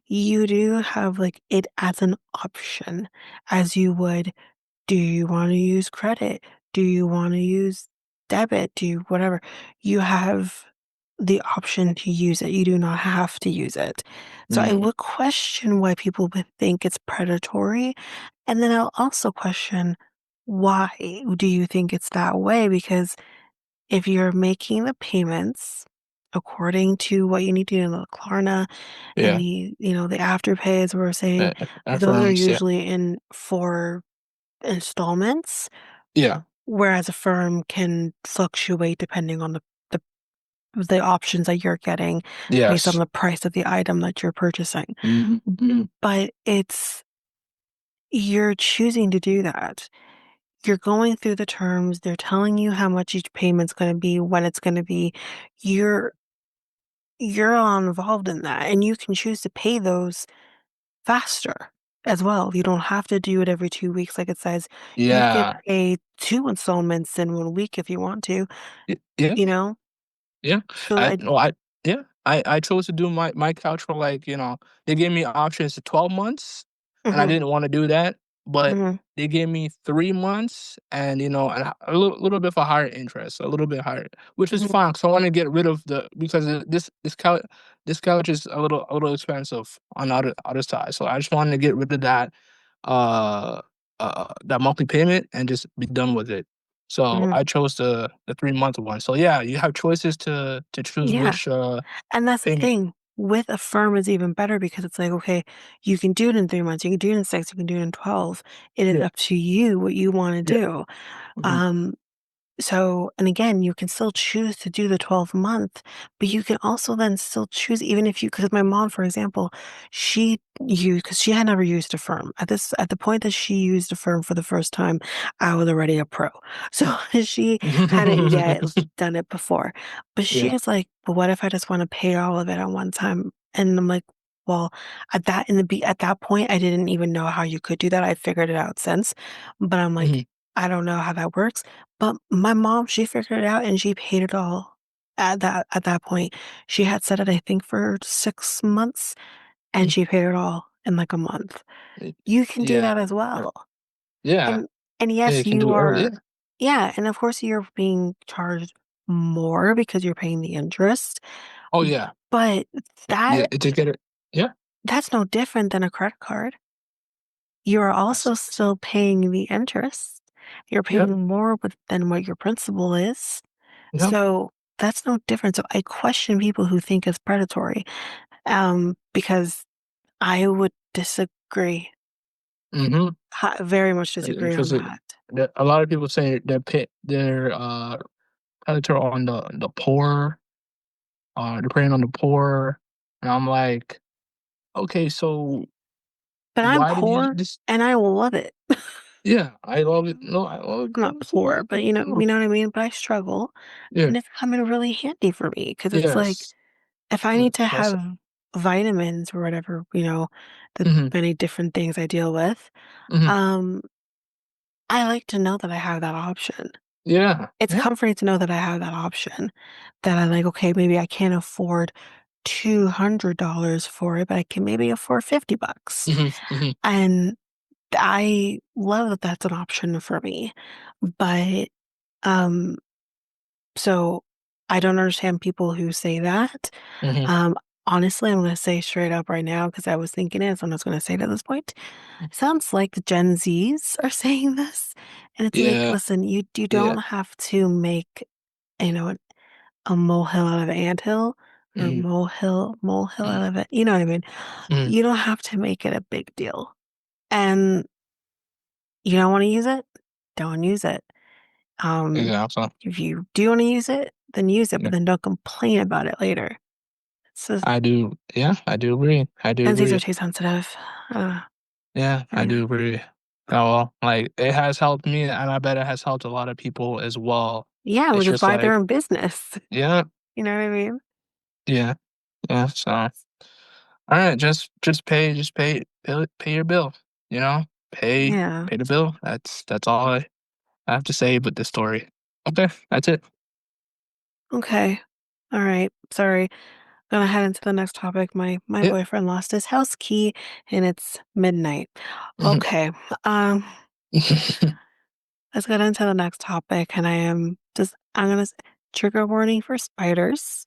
You do have, like, it as an option as you would, do you wanna use credit? Do you wanna use debit? Do you whatever. You have the option to use it. You do not have to use it. So I Mm. would question why people would think it's predatory, and then I'll also question, why do you think it's that way? Because if you're making the payments according to what you need to do in the Klarna and Yeah. the Afterpay, as we're saying, those are Affirms, yeah. usually in 4 installments, Yeah. whereas a firm can fluctuate depending on the the options that you're getting based on Yes. the price of the item that you're purchasing. Mhm. Mhm. But you're choosing to do that. You're going through the terms, they're telling you how much each payment's gonna be, when it's gonna be. You're you're all involved in that, and you can choose to pay those faster as well. You don't have to do it every 2 weeks like it says. You could Yeah. pay 2 installments in 1 week if you want to, Yeah. you know? Yeah. So I I chose to do my couch for, like, they gave me options to 12 months, and I Mhm, didn't wanna do that, but mhm, they gave me 3 months and, a little bit of a higher interest, a little bit higher, which is mhm, fine. So I wanna get rid of because this couch is a little expensive on the other side, so I just wanted to get rid of uh, that monthly payment and just be done with it. So mhm. I chose the 3-month one. So yeah, you have choices to choose Yeah, which and that's the payment. thing. With a firm is even better because it's like, okay, you can do it in 3 months, you can do it in 6, you can do it in 12. It is Yeah, up to you what you wanna yeah. do. Mhm. Um So, and again, you can still choose to do the 12-month, but you can also then still choose, even if you, because my mom, for example, because she had never used a firm. At the point that she used a firm for the first time, I was already a pro. So she hadn't yet done it before. But she Yeah. is like, "But what if I just want to pay all of it at one time?" And I'm like, well, at that point, I didn't even know how you could do that. I figured it out since, but I'm like, Mhm. I don't know how that works. But my mom, she figured it out and she paid it all at that point. She had set it, I think, for 6 months, and Mm. she paid it all in, like, a month. Y You can do Yeah. that as Yeah. well. Yeah. And Yeah, you yes, can you do it early, are. yeah. Yeah, and of course, you're being charged more because you're paying the interest, Oh, yeah. but Yeah, that to get it. Yeah. that's no different than a credit card. You are That's also still paying the interest. You're Yep. paying more than what your principal is. Yep. So that's no different. So I question people who think it's predatory, because I would disagree. Mhm. Very much disagree on Because that. a lot of people say they're predator on the poor, they're preying on the poor, and I'm like, "Okay, so But I'm why did you poor just?" and I love it. Yeah, I love it. No, I love I'm not going to poor, but work. No. you know what I mean? But I struggle, Yeah. and it's come in really handy for me because it's like, Yes. if I need to Yes. That's. have vitamins or whatever, the Mhm. many different things I deal with, Mhm. um, I like to know that I have that option. Yeah. It's Yeah. comforting to know that I have that option, that I like, okay, maybe I can't afford $200 for it, but I can maybe afford 50 bucks. Mhm. Mhm. And I love that that's an option for me. But um so I don't understand people who say that. Mhm. Um Honestly, I'm going to say straight up right now because I was thinking it, so I'm just going to say it at this point. It sounds like the Gen Zs are saying this, and it's like, Yeah. listen, you Yeah. don't have to make, you know, a molehill out of an anthill, or Mhm. molehill out Mhm. of it. You know what I mean? Mhm. You don't have to make it a big deal. And you don't want to use it? Don't use it. Um, Exactly. if you do want to use it, then use it, but Yeah. then don't complain about it later. So I do. Yeah, I do agree. I do Gen Zs are agree. too sensitive. Uh, Yeah, I yeah. do agree. Oh, well, like, it has helped me, and I bet it has helped a lot of people as well. Yeah, It's which is just why like, they're in business. yeah, You know what I mean? yeah, yeah, so alright, pay your bill, you know? Pay Yeah. pay the bill. That's all I have to say with this story. Okay, that's it. Okay. All right. Sorry. Gonna head into the next topic. My Yep. boyfriend lost his house key and it's midnight. Mhm. Okay. Um, let's get into the next topic. And I'm gonna trigger warning for spiders,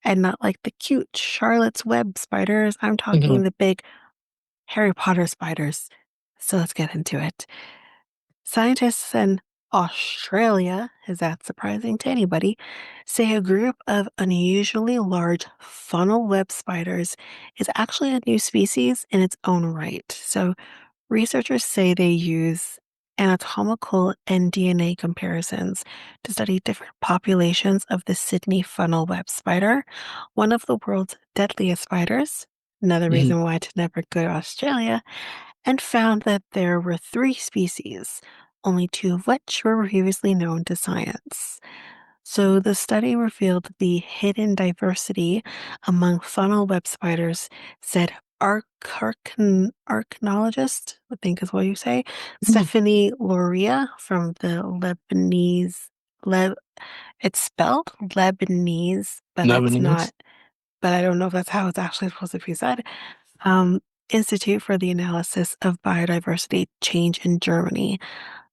and not like the cute Charlotte's Web spiders. I'm Mhm. talking the big Harry Potter spiders. So let's get into it. Scientists in Australia, is that surprising to anybody, say a group of unusually large funnel web spiders is actually a new species in its own right. So researchers say they use anatomical and DNA comparisons to study different populations of the Sydney funnel web spider, one of the world's deadliest spiders. Another Mhm. reason why to never go to Australia, and found that there were three species, only two of which were previously known to science. So the study revealed the hidden diversity among funnel web spiders, said archaeologist, I think is what you say, Mhm. Stephanie Loria from the Lebanese, Le, it's spelled Lebanese, but that's not, Lebanese. but I don't know if that's how it's actually supposed to be said. Um, Institute for the Analysis of Biodiversity Change in Germany.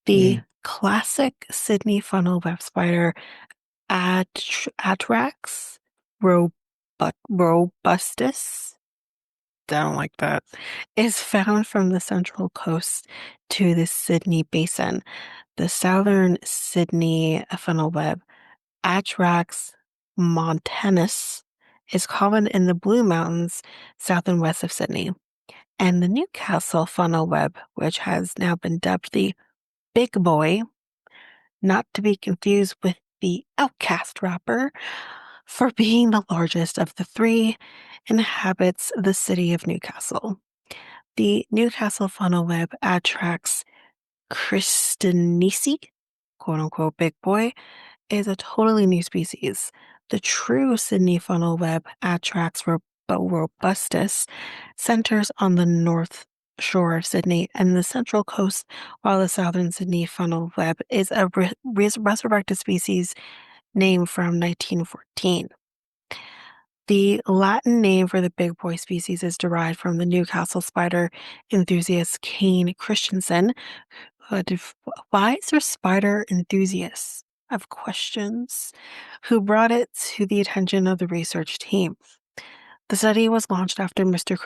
The Mhm. classic Sydney funnel web spider Atrax robustus, I don't like that, is found from the central coast to the Sydney basin. The southern Sydney funnel web Atrax montanus is common in the Blue Mountains south and west of Sydney. And the Newcastle funnel web, which has now been dubbed the Big Boy, not to be confused with the Outcast rapper, for being the largest of the three, inhabits the city of Newcastle. The Newcastle funnel web attracts Christianisi, quote unquote big boy, is a totally new species. The true Sydney funnel web Atrax robustus centers on the north shore of Sydney and the central coast, while the southern Sydney funnel web is a resurrected species named from 1914. The Latin name for the big boy species is derived from the Newcastle spider enthusiast Kane Christensen. Why is there spider enthusiasts? I have questions. Who brought it to the attention of the research team? The study was launched after Mr.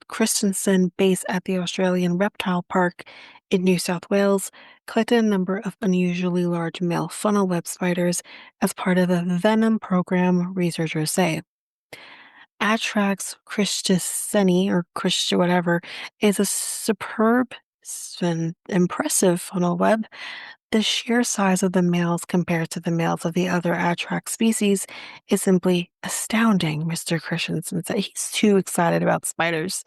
Christensen, based at the Australian Reptile Park in New South Wales, collected a number of unusually large male funnel web spiders as part of a venom program, researchers say. Atrax christeseni, or Christ whatever, is a superb and impressive funnel web. The sheer size of the males compared to the males of the other Atrax species is simply astounding, Mr. Christensen said. He's too excited about spiders.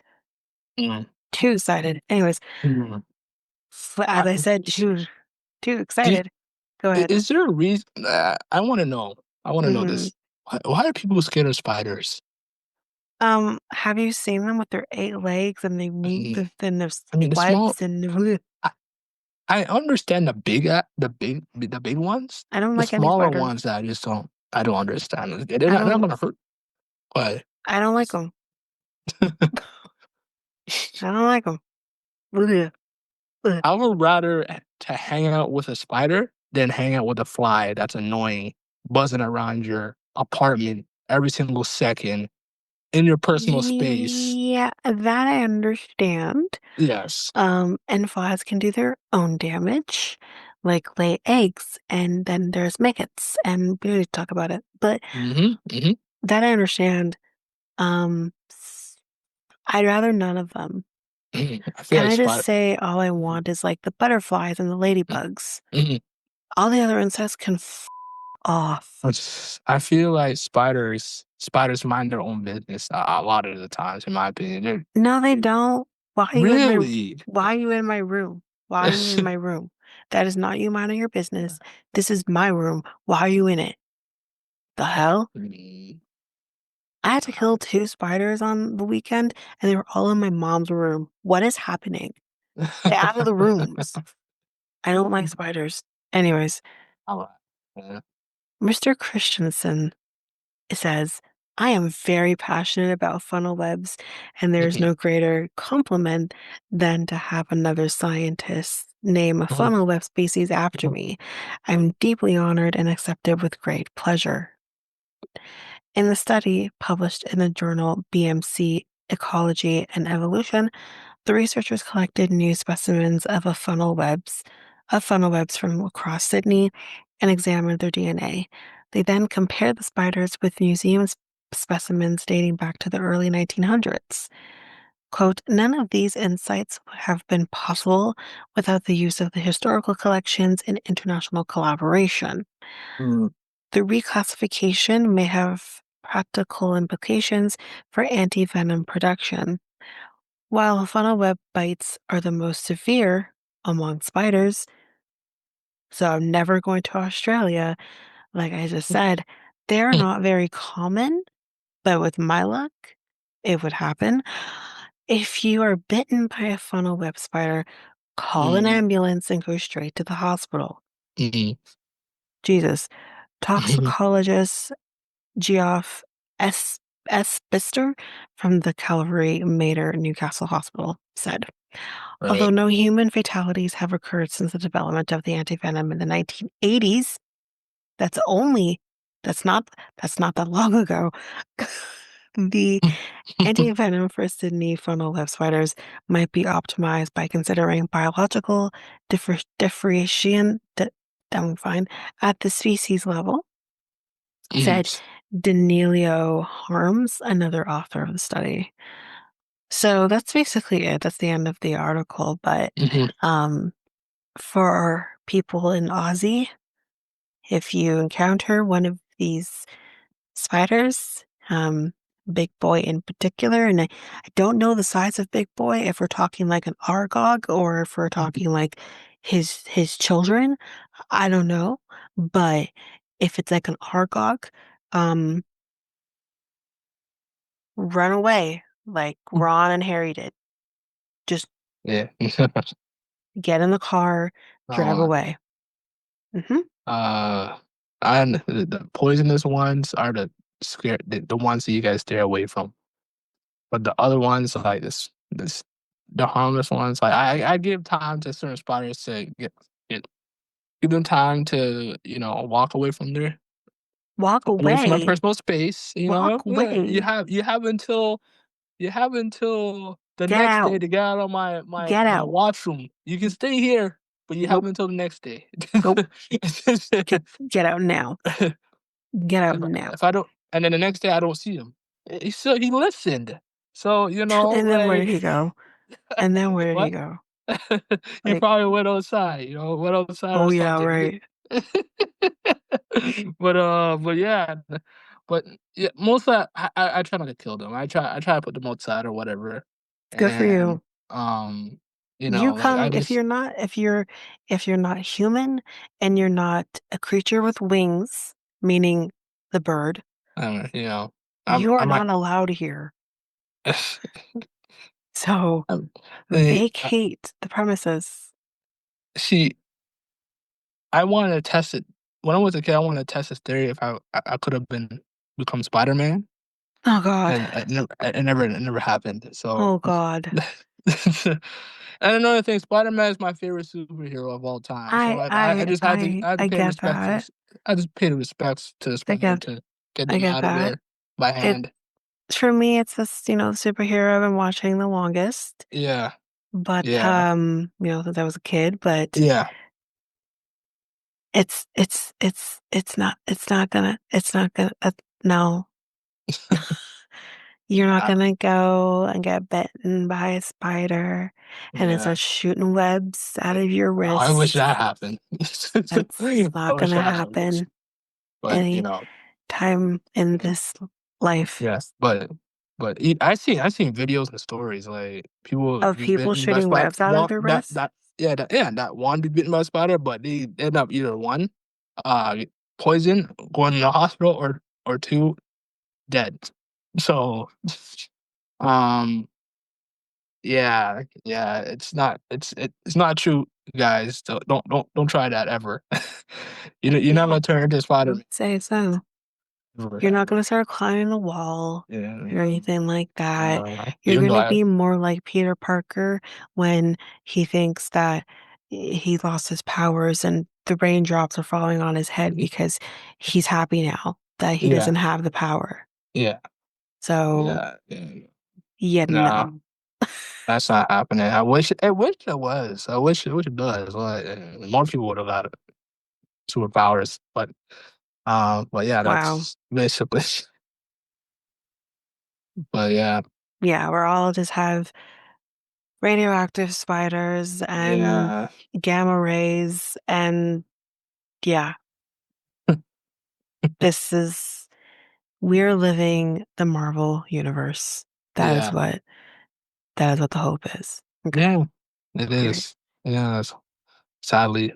Mhm. Too excited. Anyways, Mhm. As I I said, too do excited. Go ahead. is there a reason I wanna know. I wanna know Mhm. this. Why are people scared of spiders? Have you seen them with their 8 legs and they move Mm, within their I mean, the small webs and I I understand the big ones. I don't The like any smaller spiders. ones I don't understand. They're I not don't gonna hurt, but I don't like them. I don't like them. I would rather to hang out with a spider than hang out with a fly that's annoying, buzzing around your apartment every single second in your personal space. Yeah, that I understand. Yes. And flies can do their own damage, like lay eggs, and then there's maggots, and we don't need to talk about it. But Mhm, mhm. that I understand. I'd rather none of them. I feel Can like I just spider say all I want is like the butterflies and the mm, ladybugs? mhm. All the other insects can off. I feel like spiders mind their own business a lot of the times, in my opinion. No, they don't. Why are you in my Really? why are you in my room? Why are you in my room? That is not you minding your business. This is my room. Why are you in it? The hell? Mm. I had to kill 2 spiders on the weekend, and they were all in my mom's room. What is happening? Get out of the rooms. I don't like spiders. Anyways, Oh, yeah. Mr. Christensen says, I am very passionate about funnel webs, and there is Mhm, no greater compliment than to have another scientist name a mhm, funnel web species after mhm, me. I'm deeply honored and accept it with great pleasure. In the study published in the journal BMC Ecology and Evolution, the researchers collected new specimens of funnel webs from across Sydney and examined their DNA. They then compared the spiders with museum specimens dating back to the early 1900s. Quote, none of these insights would have been possible without the use of the historical collections and international collaboration. mm, The reclassification may have practical implications for anti-venom production. While funnel web bites are the most severe among spiders, so I'm never going to Australia, like I just said, they're mhm, not very common, but with my luck, it would happen. If you are bitten by a funnel web spider, call an mm, ambulance and go straight to the hospital. mhm, Jesus. mhm. Toxicologist Geoff S. S. Bister from the Calvary Mater Newcastle Hospital said. Although Right. no human fatalities have occurred since the development of the antivenom in the 1980s, that's only that's not that's not that long ago. The antivenom for Sydney funnel web spiders might be optimized by considering biological differentiation that won't find at the species level, Mhm, said Danilo Harms, another author of the study. So that's basically it. That's the end of the article. But mhm, um, for people in Aussie, if you encounter one of these spiders, Big Boy in particular, and I don't know the size of Big Boy, if we're talking like an Argog or if we're mhm. talking like his children, I don't know. But if it's like an Argog, um, run away like Ron and Harry did. Just Yeah. get in the car, drive Uh, away. Mhm. uh, and the poisonous ones are the ones that you guys stay away from. But the other ones, like the harmless ones, like I give time to certain spiders to get give them time to walk Walk away from my away. personal space. Walk Yeah, you away. have you have until you have until the Get next day out. to get out of my Get out. washroom. You can stay here, but you have Nope. until the next day. Nope. Get out now. Get out now. If I don't, and then the next day I don't see him. He listened. So And then where did like he go? And then where did he what? go? He Like, probably went outside. Went outside oh or yeah, something. right. But yeah, but yeah, mostly I try not to kill them. I try to put them outside or whatever, Good for and you. um You Like I come just, if you're not human and you're not a creature with wings, meaning the bird, you know, you are I might. not allowed here. So um, eh, vacate the premises. see, I wanted to test it when I was a kid. I wanted to test this theory if I could have become Spider Man, Oh God. and it never happened. So, Oh God. and another thing, Spider Man is my favorite superhero of all time. So I had to I pay get respect to that. this. I just paid respects to the I Spider get to get I them get out of that. there by It hand. for me it's this, superhero I've been watching the longest. Yeah, But yeah, since I was a kid, but yeah, it's not gonna no. You're not I, gonna go and get bitten by a spider and it yeah. starts shooting webs out of your Oh, I wish wrists. that happened. That's I not wish gonna that happened. happen But any time in this life yes, I seen videos and stories like people of be people bitten by shooting spider. webs out of their wrists. That one be bitten by a spider, but they end up either one, uh, poison, going to the hospital, or two, dead. So, um, yeah, it's not true, guys. So don't try that ever. You're not gonna turn into a I spider. would say so. Ever, You're not ever. gonna start climbing the wall Yeah, or anything like that. You're even though gonna I be more like Peter Parker when he thinks that he lost his powers and the raindrops are falling on his head because he's happy now that he yeah doesn't have the power. yeah So, yeah. yeah, No, no. that's not happening. I wish it was. I wish it does. Like, more people would have got superpowers. But yeah, Wow. that's basically. But yeah, Yeah, we're all just have radioactive spiders and yeah, gamma rays and yeah, this is we're living the Marvel universe. That is yeah, what that is what the hope is. Okay. yeah. It Period. is. Yeah, sadly.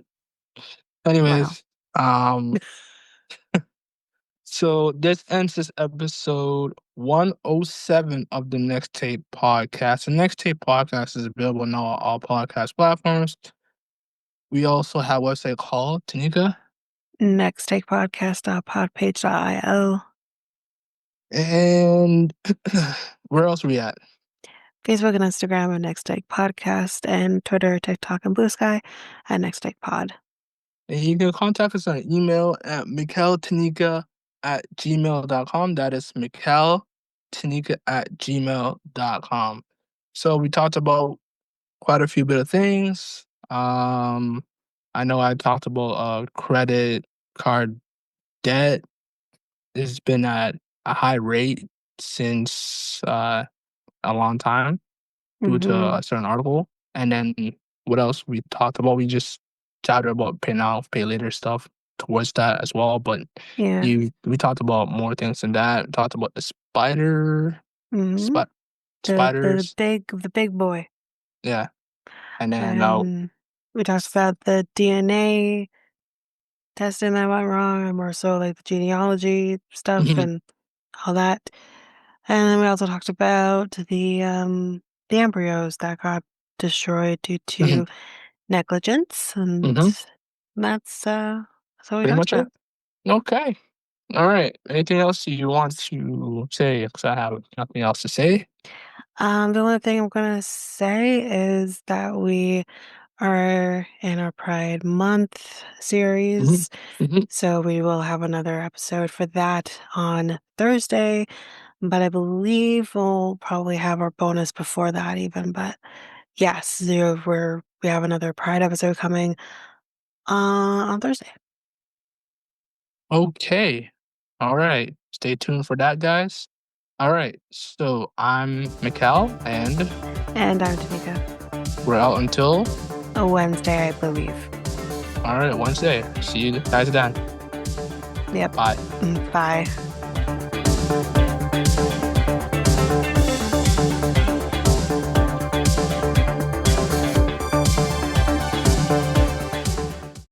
Wow. Anyways, um, so this ends this episode 107 of the Next Tape podcast. The Next Tape podcast is available now on all podcast platforms. We also have a website called Tanika. Next take podcast.podpage.io. And where else are we at? Facebook and Instagram at Next Take Podcast and Twitter, TikTok, and Blue Sky at Next Take Pod. And you can contact us on email at mikeltanika@gmail.com. That is mikeltanika@gmail.com. So we talked about quite a few bit of things. I know I talked about credit card debt. It's been at a high rate since a long time due to Mm-hmm. a certain article. And then what else we talked about? We just chatted about pay now, pay later stuff towards that as well. But Yeah. we talked about more things than that. We talked about the Mm-hmm. spot spiders. The big boy. Yeah. And then And we talked about the DNA testing that went wrong and more so like the genealogy stuff mhm, and all that. And then we also talked about the embryos that got destroyed due mhm, to negligence and mhm. that's what we Pretty talked much it. about. Okay. All right. Anything else you want to say? Because I have nothing else to say. The only thing I'm gonna say is that we are in our Pride Month Hmm series. hmm So we will have another episode for that on Thursday, but I believe we'll probably have our bonus before that even. But yes, we have another Pride episode coming on Thursday. Okay. All right. Stay tuned for that, guys. All right. So I'm Mikal, and And I'm Tamika. we're out until A Wednesday, I believe. all right Wednesday. See you guys then. Yep. Bye. Bye.